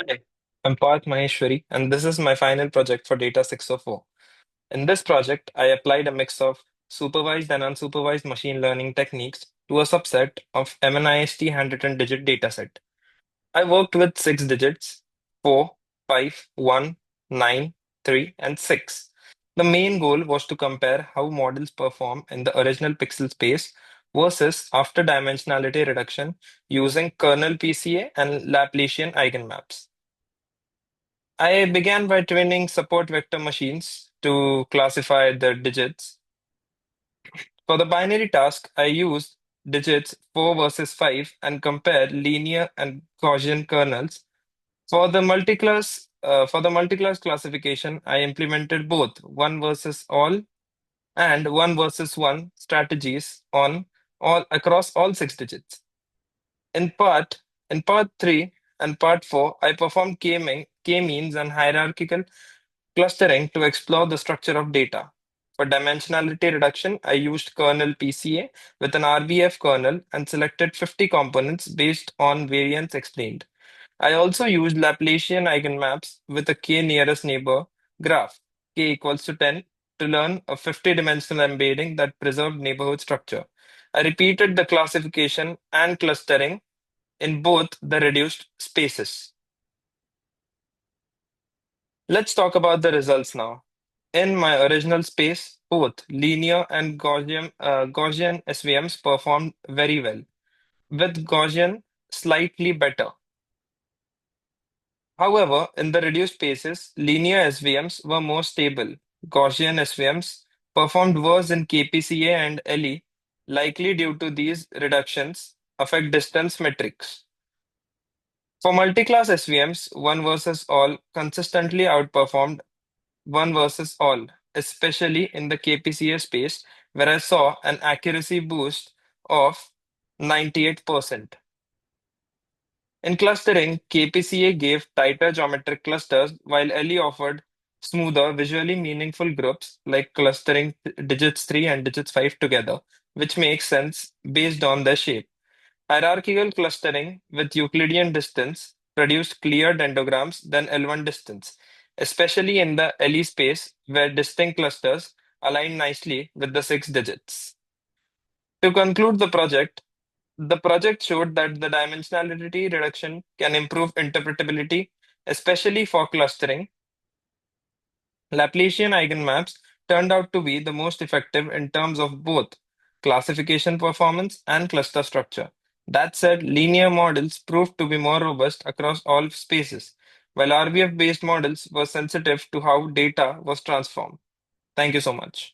Hi, I'm Parth Maheshwari, and this is my final project for Data 604. In this project, I applied a mix of supervised and unsupervised machine learning techniques to a subset of MNIST handwritten digit dataset. I worked with six digits 4, 5, 1, 9, 3, and 6. The main goal was to compare how models perform in the original pixel space versus after dimensionality reduction using kernel PCA and Laplacian eigenmaps. I began by training support vector machines to classify the digits. For the binary task, I used digits 4 versus 5 and compared linear and Gaussian kernels. For the multiclass classification, I implemented both one versus all and one versus one strategies on all across all six digits. In part 3 and part 4, I performed k-means and hierarchical clustering to explore the structure of data. For dimensionality reduction, I used kernel PCA with an RBF kernel and selected 50 components based on variance explained. I also used Laplacian eigenmaps with a k nearest neighbor graph, k equals to 10, to learn a 50-dimensional embedding that preserved neighborhood structure. I repeated the classification and clustering in both the reduced spaces. Let's talk about the results now. In my original space, both linear and Gaussian SVMs performed very well, with Gaussian slightly better. However, in the reduced spaces, linear SVMs were more stable. Gaussian SVMs performed worse in KPCA and LE, likely due to these reductions affect distance metrics. For multi-class SVMs, one versus all consistently outperformed one versus all, especially in the KPCA space, where I saw an accuracy boost of 98%. In clustering, KPCA gave tighter geometric clusters, while LE offered smoother, visually meaningful groups like clustering digits 3 and digits 5 together, which makes sense based on their shape. Hierarchical clustering with Euclidean distance produced clear dendrograms than L1 distance, especially in the LE space where distinct clusters align nicely with the six digits. To conclude the project showed that the dimensionality reduction can improve interpretability, especially for clustering. Laplacian eigenmaps turned out to be the most effective in terms of both classification performance and cluster structure. That said, linear models proved to be more robust across all spaces, while RBF-based models were sensitive to how data was transformed. Thank you so much.